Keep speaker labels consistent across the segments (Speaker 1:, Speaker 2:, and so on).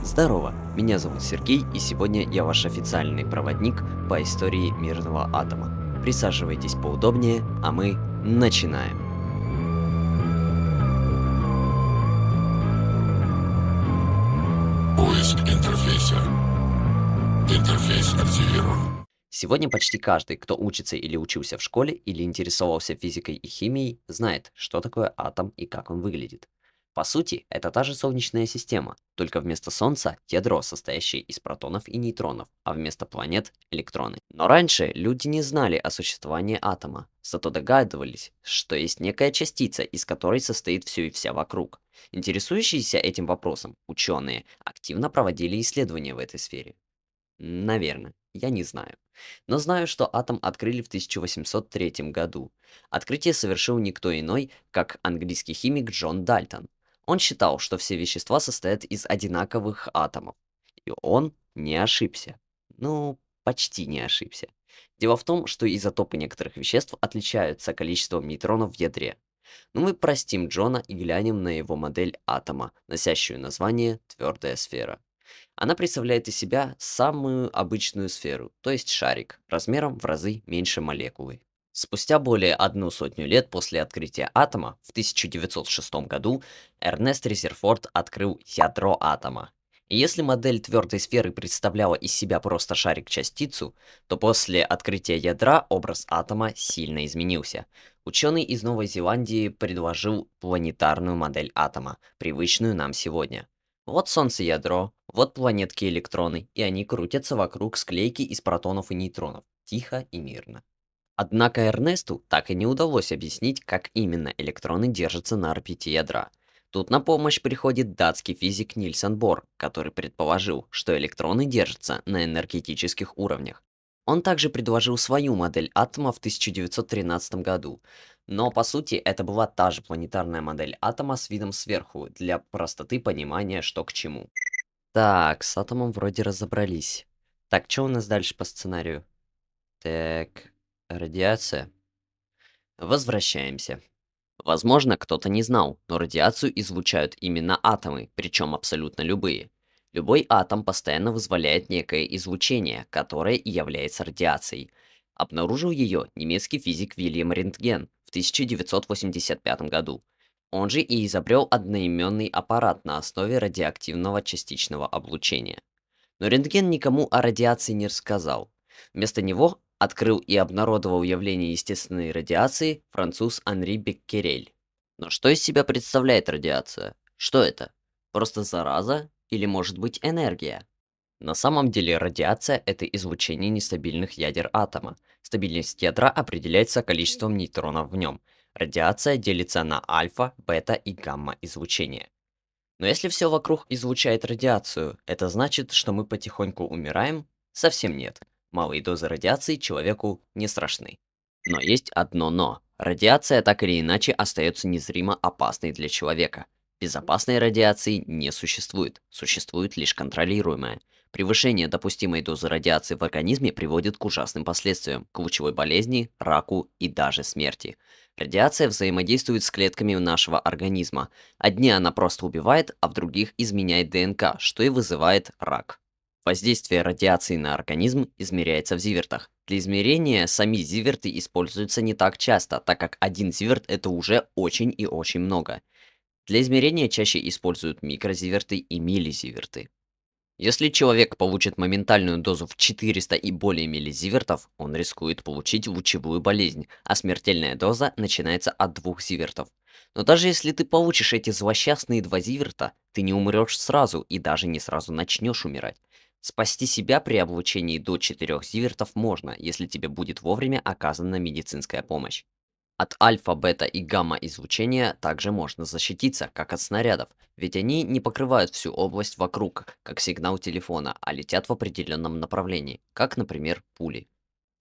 Speaker 1: Здорово, меня зовут Сергей, и сегодня я ваш официальный проводник по истории мирного атома. Присаживайтесь поудобнее, а мы начинаем.
Speaker 2: Поиск интерфейса. Интерфейс активирован.
Speaker 1: Сегодня почти каждый, кто учится или учился в школе, или интересовался физикой и химией, знает, что такое атом и как он выглядит. По сути, это та же Солнечная система, только вместо Солнца– ядро, состоящее из протонов и нейтронов, а вместо планет– электроны. Но раньше люди не знали о существовании атома, зато догадывались, что есть некая частица, из которой состоит все и вся вокруг. Интересующиеся этим вопросом ученые активно проводили исследования в этой сфере. Наверное, я не знаю. Но знаю, что атом открыли в 1803 году. Открытие совершил никто иной, как английский химик Джон Дальтон. Он считал, что все вещества состоят из одинаковых атомов. И он не ошибся. Ну, почти не ошибся. Дело в том, что изотопы некоторых веществ отличаются количеством нейтронов в ядре. Но мы простим Джона и глянем на его модель атома, носящую название «твердая сфера». Она представляет из себя самую обычную сферу, то есть шарик, размером в разы меньше молекулы. Спустя более 100 лет после открытия атома, в 1906 году, Эрнест Резерфорд открыл ядро атома. И если модель твердой сферы представляла из себя просто шарик-частицу, то после открытия ядра образ атома сильно изменился. Ученый из Новой Зеландии предложил планетарную модель атома, привычную нам сегодня. Вот Солнце ядро, вот планетки-электроны, и они крутятся вокруг склейки из протонов и нейтронов, тихо и мирно. Однако Эрнесту так и не удалось объяснить, как именно электроны держатся на орбите ядра. Тут на помощь приходит датский физик Нильсон Бор, который предположил, что электроны держатся на энергетических уровнях. Он также предложил свою модель атома в 1913 году, но по сути это была та же планетарная модель атома с видом сверху, для простоты понимания, что к чему. Так, с атомом вроде разобрались. Так, что у нас дальше по сценарию? Так, радиация. Возвращаемся. Возможно, кто-то не знал, но радиацию излучают именно атомы, причем абсолютно любые. Любой атом постоянно вызволяет некое излучение, которое и является радиацией. Обнаружил ее немецкий физик Вильям Рентген в 1985 году. Он же и изобрел одноименный аппарат на основе радиоактивного частичного облучения. Но рентген никому о радиации не рассказал. Вместо него открыл и обнародовал явление естественной радиации француз Анри Беккерель. Но что из себя представляет радиация? Что это? Просто зараза или может быть энергия? На самом деле радиация– это излучение нестабильных ядер атома. Стабильность ядра определяется количеством нейтронов в нем. Радиация делится на альфа, бета и гамма излучение. Но если все вокруг излучает радиацию, это значит, что мы потихоньку умираем? Совсем нет. Малые дозы радиации человеку не страшны. Но есть одно «но». Радиация так или иначе остается незримо опасной для человека. Безопасной радиации не существует, существует лишь контролируемая. Превышение допустимой дозы радиации в организме приводит к ужасным последствиям, к лучевой болезни, раку и даже смерти. Радиация взаимодействует с клетками нашего организма. Одни она просто убивает, а в других изменяет ДНК, что и вызывает рак. Воздействие радиации на организм измеряется в зивертах. Для измерения сами зиверты используются не так часто, так как один зиверт это уже очень и очень много. Для измерения чаще используют микрозиверты и миллизиверты. Если человек получит моментальную дозу в 400 и более миллизивертов, он рискует получить лучевую болезнь, а смертельная доза начинается от 2 зивертов. Но даже если ты получишь эти злосчастные 2 зиверта, ты не умрешь сразу и даже не сразу начнешь умирать. Спасти себя при облучении до 4 зивертов можно, если тебе будет вовремя оказана медицинская помощь. От альфа, бета и гамма излучения также можно защититься, как от снарядов, ведь они не покрывают всю область вокруг, как сигнал телефона, а летят в определенном направлении, как, например, пули.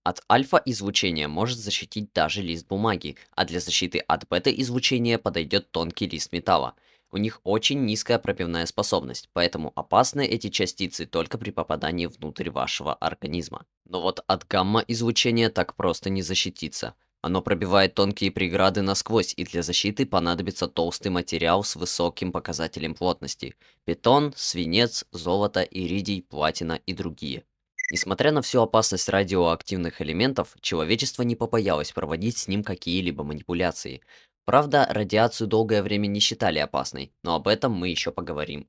Speaker 1: От альфа-излучения может защитить даже лист бумаги, а для защиты от бета-излучения подойдет тонкий лист металла. У них очень низкая пробивная способность, поэтому опасны эти частицы только при попадании внутрь вашего организма. Но вот от гамма-излучения так просто не защититься. Оно пробивает тонкие преграды насквозь, и для защиты понадобится толстый материал с высоким показателем плотности. Бетон, свинец, золото, иридий, платина и другие. Несмотря на всю опасность радиоактивных элементов, человечество не побоялось проводить с ним какие-либо манипуляции. Правда, радиацию долгое время не считали опасной, но об этом мы еще поговорим.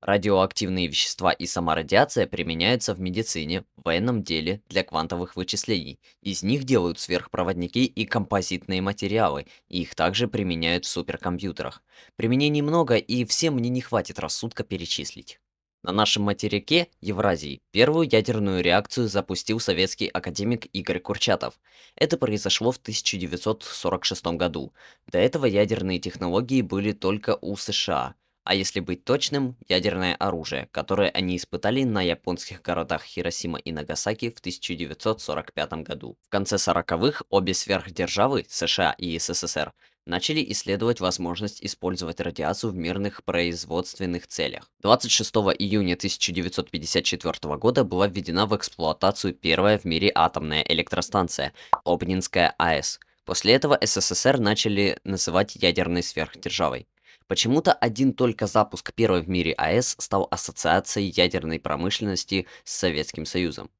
Speaker 1: Радиоактивные вещества и сама радиация применяются в медицине, в военном деле, для квантовых вычислений. Из них делают сверхпроводники и композитные материалы, и их также применяют в суперкомпьютерах. Применений много, и всем мне не хватит рассудка перечислить. На нашем материке, Евразии, первую ядерную реакцию запустил советский академик Игорь Курчатов. Это произошло в 1946 году. До этого ядерные технологии были только у США. А если быть точным, ядерное оружие, которое они испытали на японских городах Хиросима и Нагасаки в 1945 году. В конце 40-х обе сверхдержавы, США и СССР, начали исследовать возможность использовать радиацию в мирных производственных целях. 26 июня 1954 года была введена в эксплуатацию первая в мире атомная электростанция– Обнинская АЭС. После этого СССР начали называть ядерной сверхдержавой. Почему-то один только запуск первой в мире АЭС стал ассоциацией ядерной промышленности с Советским Союзом.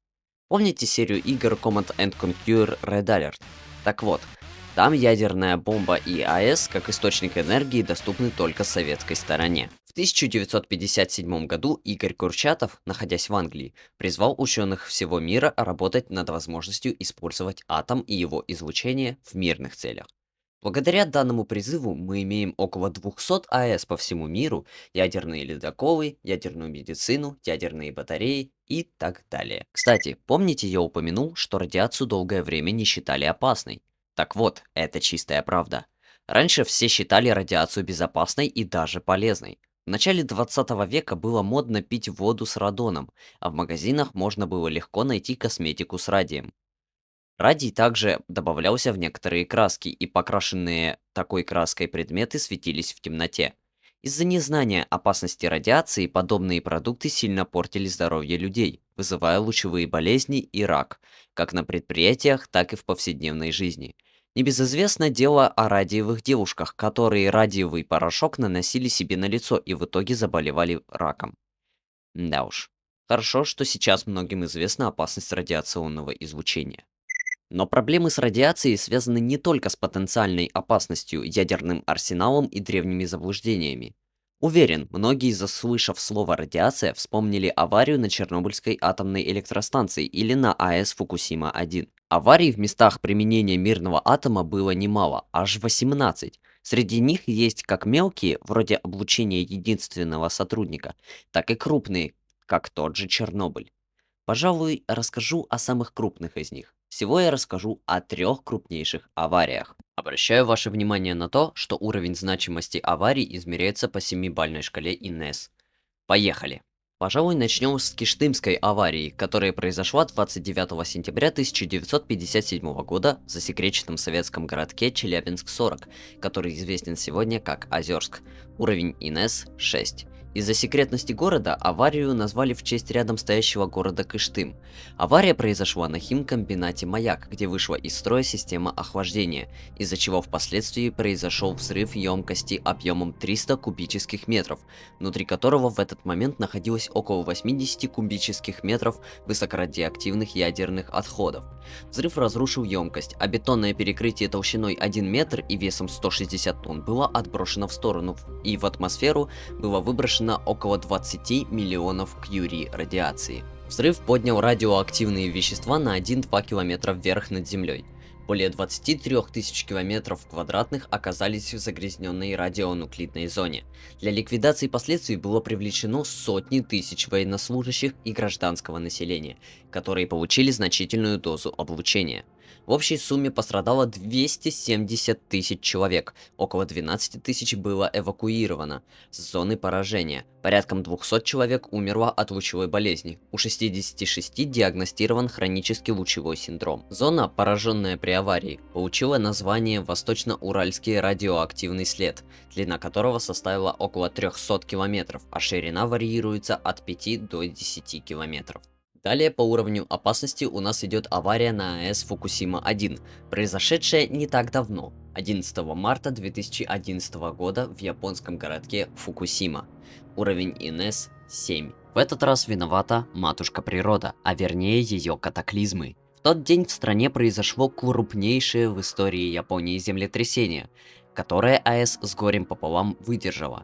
Speaker 1: Помните серию игр Command and Conquer Red Alert? Так вот, там ядерная бомба и АЭС как источник энергии доступны только советской стороне. В 1957 году Игорь Курчатов, находясь в Англии, призвал ученых всего мира работать над возможностью использовать атом и его излучение в мирных целях. Благодаря данному призыву мы имеем около 200 АЭС по всему миру, ядерные ледоколы, ядерную медицину, ядерные батареи и так далее. Кстати, помните, я упомянул, что радиацию долгое время не считали опасной? Так вот, это чистая правда. Раньше все считали радиацию безопасной и даже полезной. В начале 20 века было модно пить воду с радоном, а в магазинах можно было легко найти косметику с радием. Радий также добавлялся в некоторые краски, и покрашенные такой краской предметы светились в темноте. Из-за незнания опасности радиации подобные продукты сильно портили здоровье людей, вызывая лучевые болезни и рак, как на предприятиях, так и в повседневной жизни. Небезызвестно дело о радиевых девушках, которые радиевый порошок наносили себе на лицо и в итоге заболевали раком. Да уж. Хорошо, что сейчас многим известна опасность радиационного излучения. Но проблемы с радиацией связаны не только с потенциальной опасностью, ядерным арсеналом и древними заблуждениями. Уверен, многие, заслышав слово «радиация», вспомнили аварию на Чернобыльской атомной электростанции или на АЭС Фукусима-1. Аварий в местах применения мирного атома было немало, аж 18. Среди них есть как мелкие, вроде облучения единственного сотрудника, так и крупные, как тот же Чернобыль. Пожалуй, расскажу о самых крупных из них. Всего я расскажу о 3 крупнейших авариях. Обращаю ваше внимание на то, что уровень значимости аварий измеряется по 7-бальной шкале ИНЕС. Поехали! Пожалуй, начнем с Кыштымской аварии, которая произошла 29 сентября 1957 года в засекреченном советском городке Челябинск-40, который известен сегодня как Озерск. Уровень ИНЕС 6. Из-за секретности города аварию назвали в честь рядом стоящего города Кыштым. Авария произошла на химкомбинате «Маяк», где вышла из строя система охлаждения, из-за чего впоследствии произошел взрыв емкости объемом 300 кубических метров, внутри которого в этот момент находилось около 80 кубических метров высокорадиоактивных ядерных отходов. Взрыв разрушил емкость, а бетонное перекрытие толщиной 1 метр и весом 160 тонн было отброшено в сторону, и в атмосферу было выброшено около 20 миллионов кюри радиации. Взрыв поднял радиоактивные вещества на 1-2 километра вверх над землей. Более 23 тысяч километров квадратных оказались в загрязненной радионуклидной зоне. Для ликвидации последствий было привлечено сотни тысяч военнослужащих и гражданского населения, которые получили значительную дозу облучения. В общей сумме пострадало 270 тысяч человек, около 12 тысяч было эвакуировано с зоны поражения, порядком 200 человек умерло от лучевой болезни, у 66 диагностирован хронический лучевой синдром. Зона, пораженная при аварии, получила название Восточно-Уральский радиоактивный след, длина которого составила около 300 километров, а ширина варьируется от 5 до 10 километров. Далее по уровню опасности у нас идет авария на АЭС Фукусима-1, произошедшая не так давно, 11 марта 2011 года в японском городке Фукусима. Уровень ИНС 7. В этот раз виновата матушка природа, а вернее ее катаклизмы. В тот день в стране произошло крупнейшее в истории Японии землетрясение, которое АЭС с горем пополам выдержала.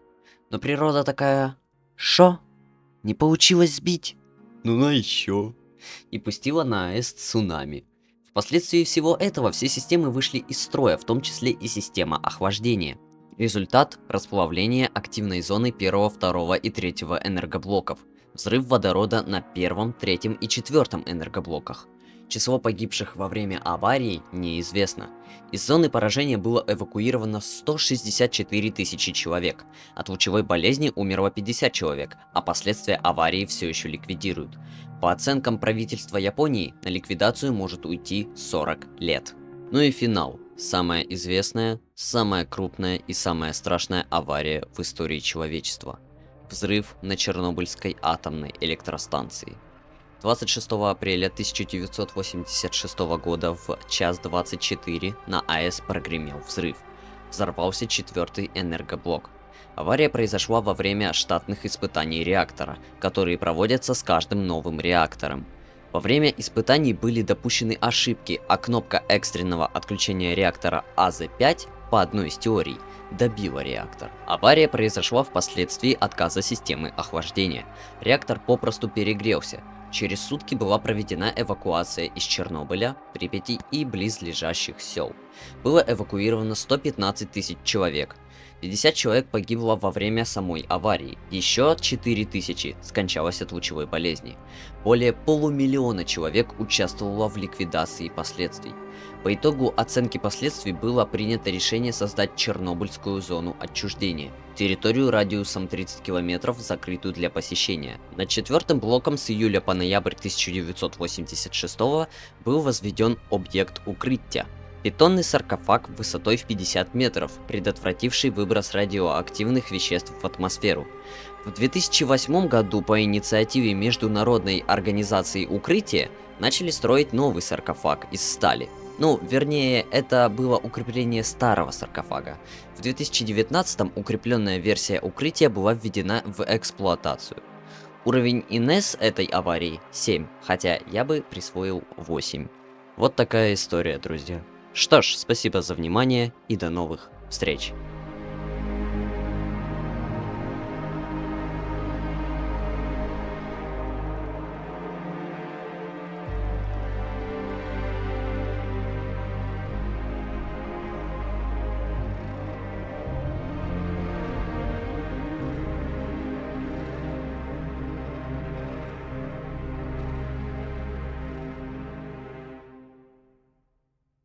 Speaker 1: Но природа такая: «Шо? Не получилось сбить? Ну на еще». И пустила на АЭС цунами. Впоследствии всего этого все системы вышли из строя, в том числе и система охлаждения. Результат – расплавление активной зоны первого, второго и третьего энергоблоков. Взрыв водорода на первом, третьем и четвертом энергоблоках. Число погибших во время аварии неизвестно. Из зоны поражения было эвакуировано 164 тысячи человек. От лучевой болезни умерло 50 человек, а последствия аварии все еще ликвидируют. По оценкам правительства Японии, на ликвидацию может уйти 40 лет. Ну и финал. Самая известная, самая крупная и самая страшная авария в истории человечества. Взрыв на Чернобыльской атомной электростанции. 26 апреля 1986 года в час 24 на АЭС прогремел взрыв. Взорвался четвертый энергоблок. Авария произошла во время штатных испытаний реактора, которые проводятся с каждым новым реактором. Во время испытаний были допущены ошибки, а кнопка экстренного отключения реактора АЗ-5, по одной из теорий, добила реактор. Авария произошла впоследствии отказа системы охлаждения. Реактор попросту перегрелся. Через сутки была проведена эвакуация из Чернобыля, Припяти и близлежащих сел. Было эвакуировано 115 тысяч человек. 50 человек погибло во время самой аварии, еще 4000 скончалось от лучевой болезни. Более полумиллиона человек участвовало в ликвидации последствий. По итогу оценки последствий было принято решение создать Чернобыльскую зону отчуждения, территорию радиусом 30 километров, закрытую для посещения. Над четвертым блоком с июля по ноябрь 1986 был возведен объект укрытия. Бетонный саркофаг высотой в 50 метров, предотвративший выброс радиоактивных веществ в атмосферу. В 2008 году по инициативе Международной организации укрытия начали строить новый саркофаг из стали. Ну, вернее, это было укрепление старого саркофага. В 2019 укрепленная версия укрытия была введена в эксплуатацию. Уровень ИНС этой аварии 7, хотя я бы присвоил 8. Вот такая история, друзья. Что ж, спасибо за внимание и до новых встреч.